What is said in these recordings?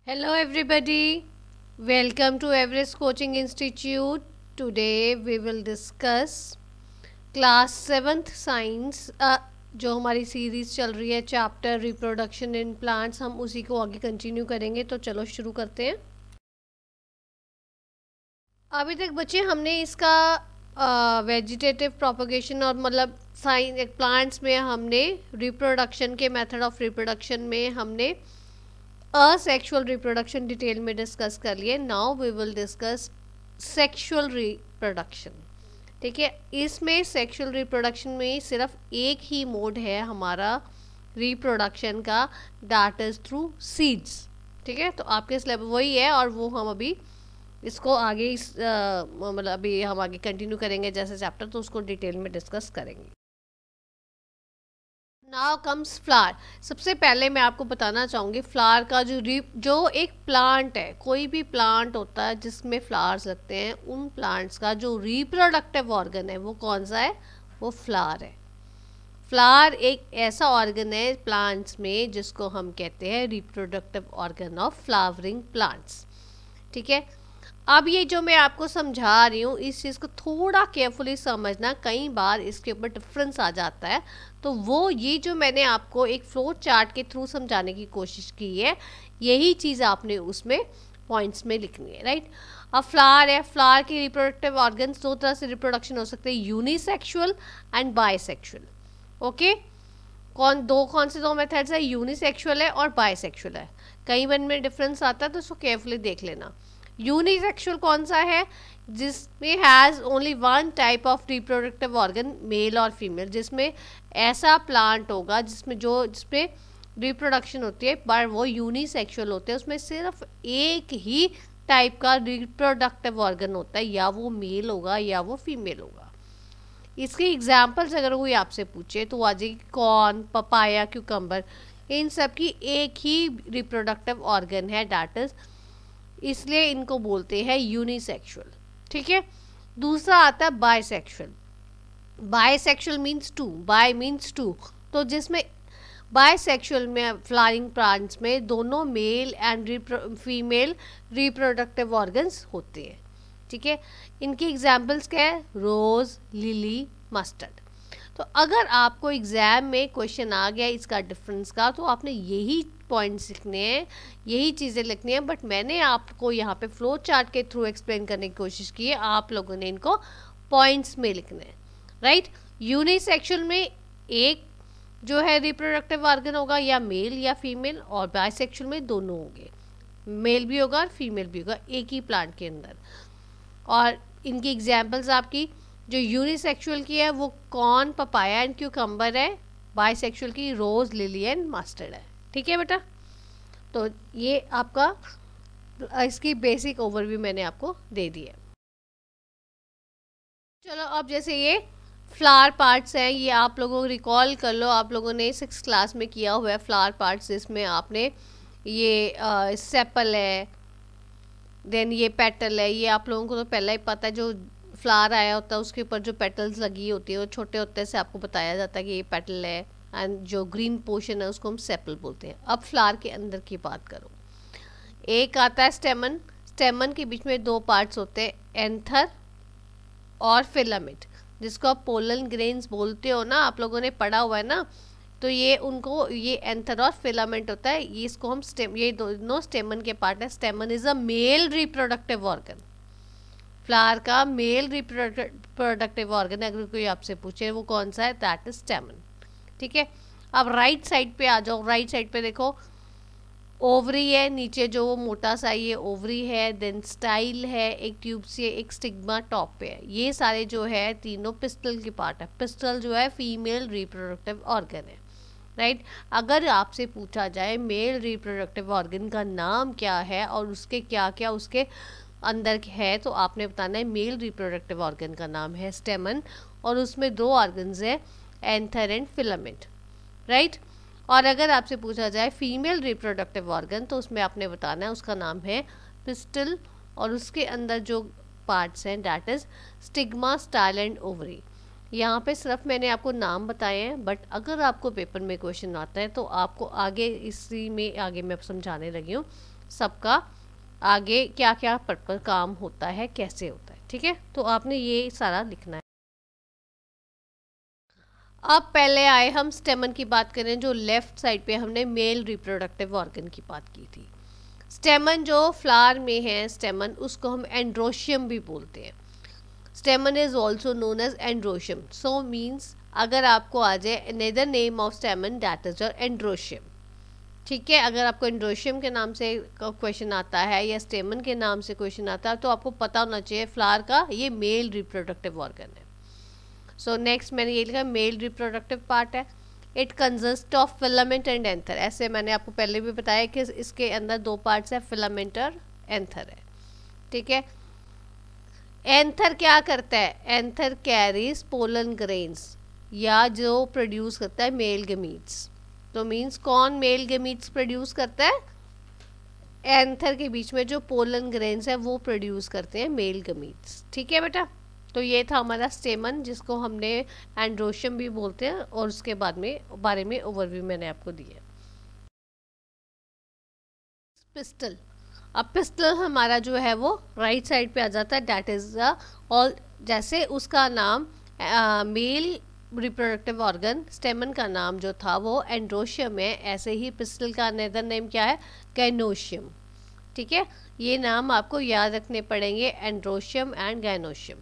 Hello everybody, welcome to Everest Coaching Institute. Today we will discuss class 7th science जो हमारी series चल रही है चैप्टर रिप्रोडक्शन इन प्लांट्स, हम उसी को आगे कंटिन्यू करेंगे। तो चलो शुरू करते हैं। अभी तक बच्चे हमने इसका वेजिटेटिव प्रोपगेशन और मतलब साइंस प्लांट्स में हमने रिप्रोडक्शन के मेथड ऑफ रिप्रोडक्शन में हमने असेक्सुअल रिप्रोडक्शन डिटेल में डिस्कस कर लिए। Now we will discuss sexual reproduction. ठीक है, इसमें सेक्सुअल रिप्रोडक्शन में सिर्फ एक ही मोड है हमारा रिप्रोडक्शन का, दैट इज थ्रू सीड्स। ठीक है, तो आपके सिलेबस वही है और वो हम अभी इसको आगे मतलब अभी हम आगे कंटिन्यू करेंगे जैसे चैप्टर, तो उसको डिटेल में डिस्कस करेंगे। Now comes flower. सबसे पहले मैं आपको बताना चाहूँगी फ्लावर का जो एक प्लांट है, कोई भी प्लांट होता है जिसमें फ्लावर्स लगते हैं, उन प्लांट्स का जो रिप्रोडक्टिव ऑर्गन है वो कौन सा है? वो फ्लावर है। फ्लावर एक ऐसा ऑर्गन है प्लांट्स में जिसको हम कहते हैं reproductive organ of flowering plants. ठीक है, अब ये जो मैं आपको समझा रही हूँ इस चीज़ को थोड़ा केयरफुली समझना, कई बार इसके ऊपर डिफरेंस आ जाता है। तो वो ये जो मैंने आपको एक फ्लो चार्ट के थ्रू समझाने की कोशिश की है, यही चीज़ आपने उसमें पॉइंट्स में लिखनी है। राइट, अब फ्लावर है, फ्लावर के रिप्रोडक्टिव ऑर्गन्स दो तरह से रिप्रोडक्शन हो सकते हैं, यूनिसेक्सुअल एंड बायसेक्सुअल। ओके, कौन से दो मेथड्स है? यूनिसेक्सुअल है और बायसेक्सुअल है। कई वन में डिफरेंस आता है तो उसको केयरफुली देख लेना। यूनिसेक्सुअल कौन सा है? जिसमें has only one type of reproductive organ, male और फीमेल, जिसमें ऐसा प्लांट होगा जिसमें रिप्रोडक्शन होती है पर वो यूनिसेक्सुअल होते हैं, उसमें सिर्फ एक ही टाइप का रिप्रोडक्टिव ऑर्गन होता है, या वो मेल होगा या वो फीमेल होगा। इसके एग्जाम्पल्स अगर कोई आपसे पूछे तो आ जाएगी कॉर्न, पपाया, क्यूकम्बर, इन सब की एक ही रिप्रोडक्टिव ऑर्गन है, दैट इज, इसलिए इनको बोलते हैं यूनिसेक्सुअल। ठीक है, दूसरा आता है bisexual. Bisexual means two, bi means two, तो जिसमें बायसेक्सुअल में फ्लावरिंग प्लांट्स में दोनों male and female reproductive organs होते हैं। ठीक है, इनकी एग्जाम्पल्स क्या है? Rose, lily, mustard. तो अगर आपको एग्जाम में क्वेश्चन आ गया इसका डिफरेंस का, तो आपने यही पॉइंट्स लिखने हैं, यही चीज़ें लिखनी है, बट मैंने आपको यहाँ पे फ्लो चार्ट के थ्रू एक्सप्लेन करने की कोशिश की है, आप लोगों ने इनको पॉइंट्स में लिखने हैं। राइट, यूनिसेक्सुअल में एक जो है रिप्रोडक्टिव ऑर्गन होगा या मेल या फीमेल, और बायसेक्सुअल में दोनों होंगे, मेल भी होगा और फीमेल भी होगा एक ही प्लांट के अंदर। और इनकी एग्जाम्पल्स आपकी जो यूनिसेक्सुअल की है वो कॉर्न, पपाया एंड क्यूकम्बर है, बायसेक्सुअल की रोज, लिली एंड मस्टर्ड है। ठीक है बेटा, तो ये आपका इसकी बेसिक ओवरव्यू मैंने आपको दे दी है। चलो अब जैसे ये फ्लावर पार्ट्स हैं, ये आप लोगों को रिकॉल कर लो, आप लोगों ने 6th क्लास में किया हुआ है फ्लावर पार्ट्स, जिसमें आपने ये सेपल है, देन ये पेटल है, ये आप लोगों को तो पहले ही पता है, जो फ्लावर आया होता है उसके ऊपर जो पेटल्स लगी होती है वो छोटे होते से आपको बताया जाता है कि ये पेटल है, एंड जो ग्रीन पोर्शन है उसको हम सेपल बोलते हैं। अब फ्लावर के अंदर की बात करो, एक आता है स्टेमन। स्टेमन के बीच में दो पार्ट्स होते हैं, एंथर और फिलामेंट, जिसको आप पोलन ग्रेन्स बोलते हो ना, आप लोगों ने पढ़ा हुआ है ना, तो ये उनको ये एंथर और फिलामेंट होता है, ये इसको हम ये दोनों स्टेमन के पार्ट है। स्टेमन is a male reproductive organ, flower का मेल रिप्रोडक्टिव ऑर्गन अगर कोई आपसे पूछे वो कौन सा है, दैट इज स्टेमन। ठीक है, अब राइट साइड पे आ जाओ, राइट साइड पे देखो ओवरी है, नीचे जो वो मोटा सा ये ओवरी है, देन स्टाइल है, एक ट्यूब से एक स्टिग्मा टॉप पे है, ये सारे जो है तीनों पिस्टल की पार्ट है। पिस्टल जो है फीमेल रिप्रोडक्टिव ऑर्गन है। राइट, अगर आपसे पूछा जाए मेल रिप्रोडक्टिव ऑर्गन का नाम क्या है और उसके क्या क्या उसके अंदर है, तो आपने बताना है मेल रिप्रोडक्टिव ऑर्गन का नाम है स्टेमन, और उसमें दो ऑर्गन्स है, एंथर एंड फिलामेंट। राइट, और अगर आपसे पूछा जाए फीमेल रिप्रोडक्टिव ऑर्गन, तो उसमें आपने बताना है उसका नाम है पिस्टल, और उसके अंदर जो पार्ट्स हैं that is stigma, style and ovary. यहाँ पे सिर्फ मैंने आपको नाम बताए हैं, बट अगर आपको पेपर में क्वेश्चन आता है तो आपको आगे इसी में आगे मैं समझाने लगी हूँ सबका आगे क्या क्या पर्पस काम होता है, कैसे होता है। ठीक है, तो आपने ये सारा लिखना है। अब पहले आए हम स्टेमन की बात करें, जो लेफ्ट साइड पे हमने मेल रिप्रोडक्टिव ऑर्गन की बात की थी। स्टेमन जो फ्लावर में है, स्टेमन उसको हम एंड्रोशियम भी बोलते हैं। Stamen is also known as androecium. So means अगर आपको आ जाए another name of stamen that is your androecium. ठीक है, अगर आपको एंड्रोशियम के नाम से क्वेश्चन आता है या स्टेमन के नाम से क्वेश्चन आता है तो आपको पता होना चाहिए फ्लावर का ये मेल रिप्रोडक्टिव ऑर्गन है। सो नेक्स्ट मैंने ये लिखा मेल रिप्रोडक्टिव पार्ट है। It consist of filament and anther. ऐसे मैंने आपको पहले भी बताया कि इसके अंदर दो पार्ट्स है, फिलामेंट और एंथर है। ठीक है, एंथर क्या करता है? एंथर कैरीज पोलन ग्रेन्स या जो प्रोड्यूस करता है मेल गमीट्स। तो मीन्स कौन मेल गमीट्स प्रोड्यूस करता है? एंथर के बीच में जो पोलन ग्रेन्स है वो प्रोड्यूस करते हैं मेल गमीट्स। ठीक है बेटा, तो ये था हमारा स्टेमन जिसको हमने एंड्रोशियम भी बोलते हैं, और उसके बाद में बारे में ओवरव्यू मैंने आपको दिया। पिस्टल। अब पिस्टल हमारा जो है वो राइट साइड पे आ जाता है, दैट इज ऑल। जैसे उसका नाम मेल रिप्रोडक्टिव ऑर्गन, स्टेमन का नाम जो था वो एंड्रोशियम है, ऐसे ही पिस्टल का अनदर नेम क्या है? गाइनोशियम। ठीक है, ये नाम आपको याद रखने पड़ेंगे, एंड्रोशियम एंड गाइनोशियम।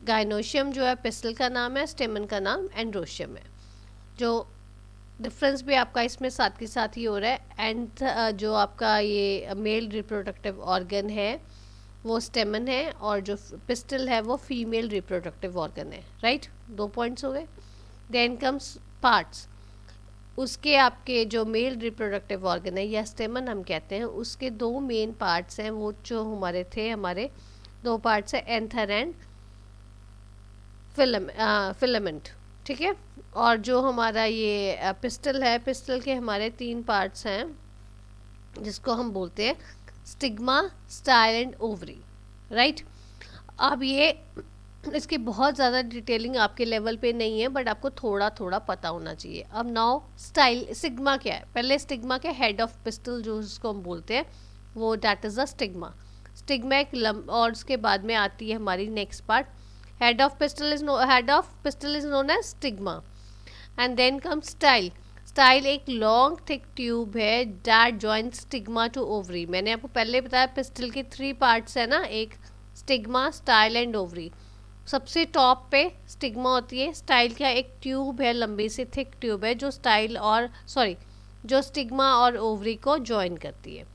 गाइनोशियम जो है पिस्टल का नाम है, स्टेमन का नाम एंड्रोशियम है। जो डिफरेंस भी आपका इसमें साथ के साथ ही हो रहा है। एंड जो आपका ये मेल रिप्रोडक्टिव ऑर्गन है वो स्टेमन है, और जो पिस्टल है वो फीमेल रिप्रोडक्टिव ऑर्गन है। राइट, 2 पॉइंट्स हो गए। Then comes parts. उसके आपके जो मेल रिप्रोडक्टिव ऑर्गन है या स्टेमन हम कहते हैं, उसके 2 मेन पार्ट्स हैं, वो जो हमारे थे, हमारे 2 पार्ट्स है एंथर एंड फिलामेंट। ठीक है, और जो हमारा ये पिस्टल है, पिस्टल के हमारे 3 पार्ट्स हैं जिसको हम बोलते हैं stigma, style and ovary. Right, अब ये इसकी बहुत ज़्यादा डिटेलिंग आपके लेवल पे नहीं है, बट आपको थोड़ा थोड़ा पता होना चाहिए। अब नाउ स्टाइल, स्टिग्मा क्या है? पहले स्टिग्मा के हेड ऑफ पिस्टल जो जिसको हम बोलते हैं वो that is a stigma. Stigma एक और उसके बाद में आती है हमारी next part, head of pistil is known as stigma, and then comes style. Style एक लॉन्ग थिक ट्यूब है that joint stigma to ovary. मैंने आपको पहले बताया पिस्टल के 3 पार्ट्स है ना, एक स्टिग्मा, स्टाइल एंड ओवरी। सबसे टॉप पे स्टिग्मा होती है, स्टाइल क्या एक ट्यूब है, लंबी सी थिक ट्यूब है जो जो स्टिग्मा और ओवरी को ज्वाइन करती है।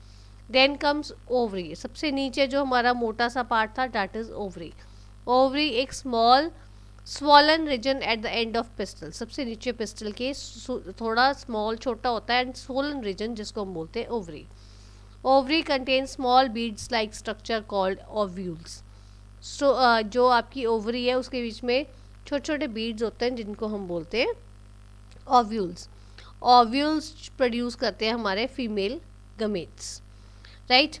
देन कम्स ओवरी, सबसे नीचे जो हमारा मोटा सा पार्ट था दैट इज ओवरी। ओवरी एक small swollen region at the end of pistil, सबसे नीचे पिस्टल के थोड़ा स्मॉल छोटा होता है, एंड स्वॉलन रीजन जिसको हम बोलते हैं ovary. Ovary contain small beads like structure called ovules. जो आपकी ओवरी है उसके बीच में छोटे छोटे बीड्स होते हैं जिनको हम बोलते हैं ओव्यूल्स। ओव्यूल्स प्रोड्यूस करते हैं हमारे फीमेल गमीट्स। राइट,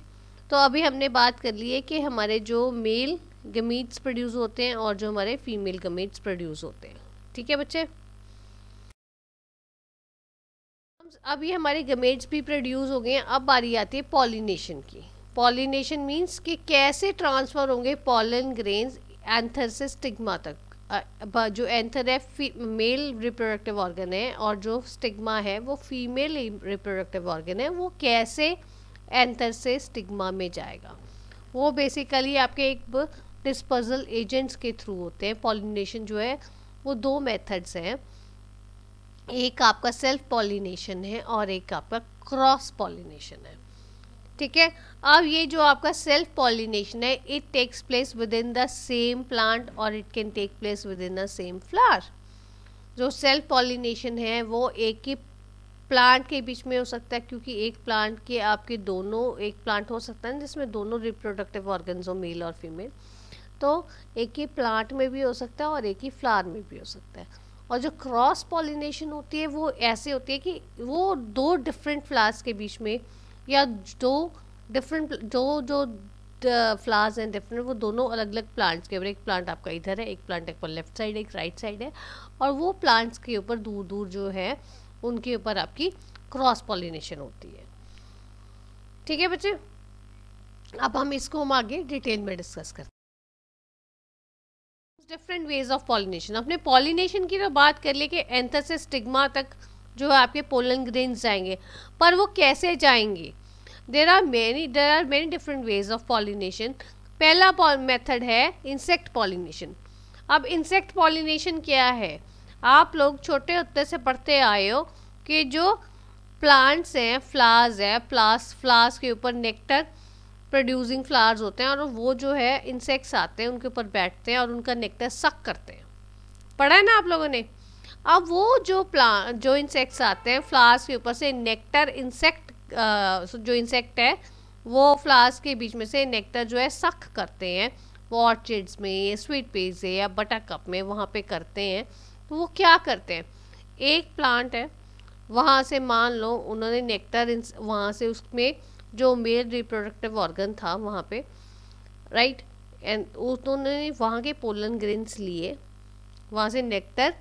तो अभी हमने बात कर ली है कि हमारे जो मेल गमीट्स प्रोड्यूस होते हैं और जो हमारे फीमेल गमीट्स प्रोड्यूस होते हैं। ठीक है बच्चे, अब ये हमारे गमीट्स भी प्रोड्यूस हो गए हैं। अब बारी आती है पॉलिनेशन की। पॉलिनेशन मीन्स कि कैसे ट्रांसफ़र होंगे पॉलन ग्रेन्स एंथर से स्टिग्मा तक। जो एंथर है मेल रिप्रोडक्टिव ऑर्गन है और जो स्टिग्मा है वो फीमेल रिप्रोडक्टिव ऑर्गन है, वो कैसे एंथर से स्टिग्मा में जाएगा, वो बेसिकली आपके एक डिस्पर्सल एजेंट्स के थ्रू होते हैं। पॉलिनेशन जो है वो 2 मेथड्स हैं, एक आपका सेल्फ पॉलिनेशन है और एक आपका क्रॉस पॉलिनेशन है। ठीक है, अब ये जो आपका सेल्फ पॉलिनेशन है it takes place within the same plant और it can take place within the same flower. जो सेल्फ पॉलिनेशन है वो एक ही प्लांट के बीच में हो सकता है, क्योंकि एक प्लांट के आपके एक प्लांट हो सकता है जिसमें दोनों रिप्रोडक्टिव ऑर्गन्स हो, मेल और फीमेल, तो एक ही प्लांट में भी हो सकता है और एक ही फ्लावर में भी हो सकता है। और जो क्रॉस पॉलिनेशन होती है वो ऐसे होती है कि वो 2 डिफरेंट फ्लावर्स के बीच में या 2 डिफरेंट जो फ्लावर्स हैं डिफरेंट, वो दोनों अलग अलग प्लांट्स के ऊपर, एक प्लांट आपका इधर है, एक प्लांट आपका लेफ्ट साइड है, एक राइट साइड है, और वो प्लांट्स के ऊपर दूर दूर जो है उनके ऊपर आपकी क्रॉस पॉलिनेशन होती है। ठीक है बच्चे, अब हम आगे डिटेल में डिस्कस करते हैं। Different ways of pollination. अपने पॉलिनेशन की तो बात कर लिए कि एंथर से स्टिग्मा तक जो है आपके पोलन ग्रेन्स जाएंगे, पर वो कैसे जाएंगे? There are many different ways of pollination. पहला मेथड है इंसेक्ट पॉलिनेशन। अब इंसेक्ट पॉलिनेशन क्या है? आप लोग छोटे होते से पढ़ते आए हो कि जो प्लांट्स हैं, फ्लावर्स है, फ्लावर्स के ऊपर नेक्टर प्रोड्यूसिंग फ्लावर्स होते हैं और वो जो है इंसेक्ट्स आते हैं उनके ऊपर बैठते हैं और उनका नेक्टर सक करते हैं। पढ़ा है ना आप लोगों ने? अब वो जो इंसेक्ट्स आते हैं फ्लावर्स के ऊपर से नेक्टर जो इंसेक्ट है वो फ्लावर्स के बीच में से नेक्टर जो है सक करते हैं। वो ऑर्चिड्स में, स्वीट पीज से या बटरकप में वहाँ पे करते हैं। तो वो क्या करते हैं? एक प्लांट है, वहाँ से मान लो उन्होंने नेक्टर वहाँ से उसमें जो मेल रिप्रोडक्टिव ऑर्गन था वहाँ पे, राइट, एंड उन्होंने वहाँ के पोलन ग्रेन्स लिए, वहाँ से नेक्टर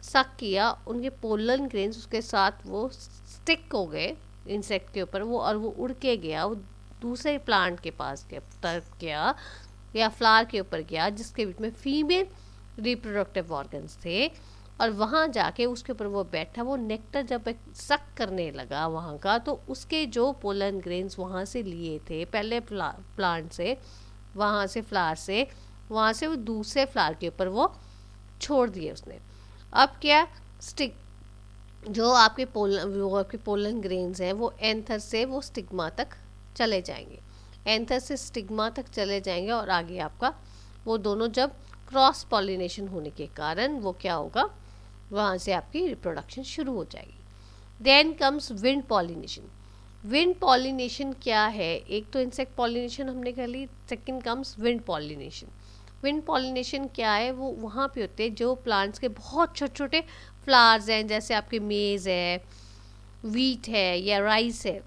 सक किया, उनके पोलन ग्रेन्स उसके साथ वो स्टिक हो गए इंसेक्ट के ऊपर, वो और वो उड़ के गया, वो दूसरे प्लांट के पास गया या फ्लावर के ऊपर गया जिसके बीच में फीमेल रिप्रोडक्टिव ऑर्गन्स थे, और वहाँ जाके उसके ऊपर वो बैठा। वो नेक्टर जब सक करने लगा वहाँ का, तो उसके जो पोलन ग्रेन्स वहाँ से लिए थे पहले प्लांट से, वहाँ से फ्लावर से, वहाँ से वो दूसरे फ्लावर के ऊपर वो छोड़ दिए उसने। अब क्या स्टिक जो आपके पोलन ग्रेन्स हैं वो एंथर से वो स्टिग्मा तक चले जाएंगे, एंथर से स्टिग्मा तक चले जाएंगे, और आगे आपका वो दोनों जब क्रॉस पॉलिनेशन होने के कारण वो क्या होगा, वहाँ से आपकी रिप्रोडक्शन शुरू हो जाएगी। Then comes wind pollination. Wind pollination क्या है? एक तो इंसेक्ट पॉलिनेशन हमने कर ली, second comes wind pollination. Wind pollination क्या है? वो वहाँ पे होते हैं जो प्लांट्स के बहुत छोटे छोटे फ्लावर्स हैं, जैसे आपके मेज़ है, वीट है या राइस है,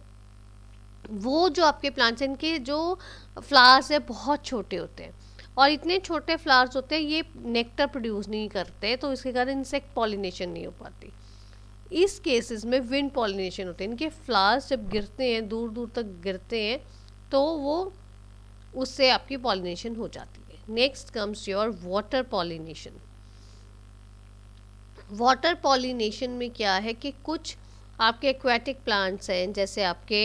वो जो आपके प्लांट्स हैं इनके जो फ्लावर्स है बहुत छोटे होते हैं, और इतने छोटे फ्लावर्स होते हैं ये नेक्टर प्रोड्यूस नहीं करते, तो इसके कारण इंसेक्ट पॉलिनेशन नहीं हो पाती। इस केसेस में विंड पॉलिनेशन होते हैं। इनके फ्लावर्स जब गिरते हैं, दूर दूर तक गिरते हैं, तो वो उससे आपकी पॉलिनेशन हो जाती है। Next comes your water pollination. Water pollination में क्या है कि कुछ आपके एक्वेटिक प्लांट्स हैं, जैसे आपके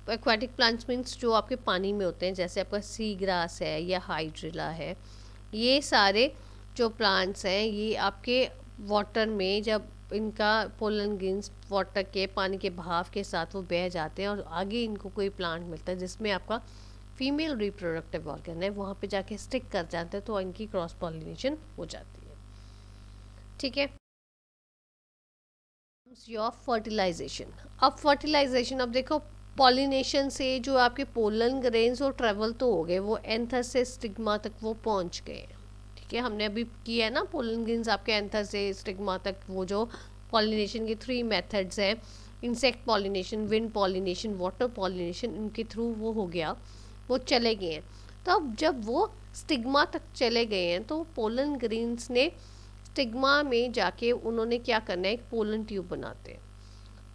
एक्वेटिक प्लांट्स मीन्स जो आपके पानी में होते हैं, जैसे आपका सी ग्रास है या हाइड्रिला है, ये सारे जो प्लांट्स हैं ये आपके वाटर में जब इनका पोलन ग्रेन्स वाटर के पानी के बहाव के साथ वो बह जाते हैं और आगे इनको कोई प्लांट मिलता है जिसमें आपका फीमेल रिप्रोडक्टिव ऑर्गन है, वहाँ पे जाके स्टिक कर जाते हैं, तो इनकी क्रॉस पॉलिनेशन हो जाती है। ठीक है, योर फर्टिलाइजेशन। अब फर्टिलाइजेशन, अब देखो पॉलिनेशन से जो आपके पोलन ग्रेन्स वो ट्रेवल तो हो गए, वो एंथर से स्टिग्मा तक वो पहुंच गए। ठीक है, हमने अभी किया है ना, पोलन ग्रेन्स आपके एंथर से स्टिग्मा तक, वो जो पॉलिनेशन के 3 मेथड्स हैं, insect pollination, wind pollination, water pollination, इनके थ्रू वो हो गया, वो चले गए हैं। तो अब जब वो स्टिग्मा तक चले गए हैं तो पोलन ग्रेन्स ने स्टिग्मा में जाके उन्होंने क्या करना है, एक पोलन ट्यूब बनाते हैं।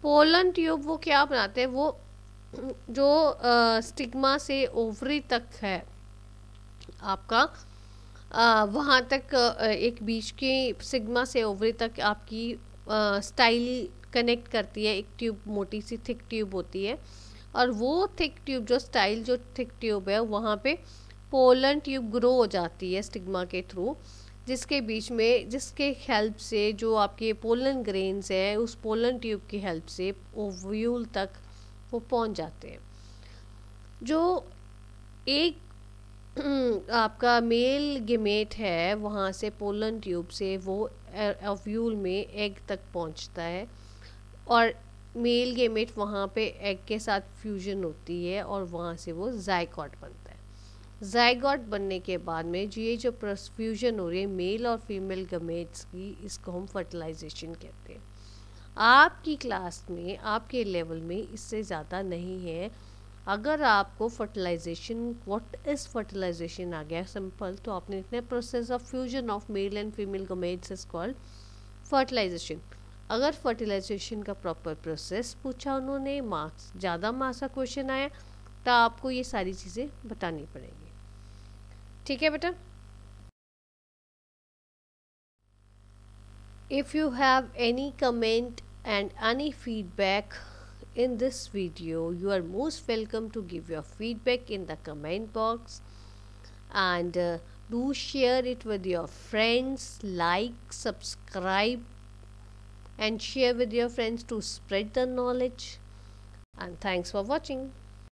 पोलन ट्यूब वो क्या बनाते हैं, वो जो स्टिग्मा से ओवरी तक है आपका, वहाँ तक एक बीच के स्टिग्मा से ओवरी तक आपकी स्टाइल कनेक्ट करती है। एक ट्यूब, मोटी सी थिक ट्यूब होती है, और वो थिक ट्यूब जो थिक ट्यूब है वहाँ पे पोलन ट्यूब ग्रो हो जाती है स्टिग्मा के थ्रू, जिसके बीच में, जिसके हेल्प से जो आपके पोलन ग्रेन्स है उस पोलन ट्यूब की हेल्प से ओव्यूल तक वो पहुंच जाते हैं। जो एक आपका मेल गेमेट है वहाँ से पोलन ट्यूब से वो ओव्यूल में एग तक पहुंचता है, और मेल गेमेट वहाँ पे एग के साथ फ्यूजन होती है और वहाँ से वो जाइगोट बनता है। जाइगोट बनने के बाद में ये जो फ्यूजन हो रही है मेल और फीमेल गमेट्स की, इसको हम फर्टिलाइजेशन कहते हैं। आपकी क्लास में, आपके लेवल में इससे ज़्यादा नहीं है। अगर आपको फर्टिलाइजेशन, व्हाट इज़ फर्टिलाइजेशन आ गया सिंपल, तो आपने इतने process of fusion of male and female gametes is called fertilisation. अगर फर्टिलाइजेशन का प्रॉपर प्रोसेस पूछा उन्होंने, मार्क्स ज़्यादा मार्क्स का क्वेश्चन आया, तो आपको ये सारी चीज़ें बतानी पड़ेंगी। ठीक है बेटा। If you have any comment and any feedback in this video, you are most welcome to give your feedback in the comment box, and do share it with your friends, like, subscribe and share with your friends to spread the knowledge. And thanks for watching.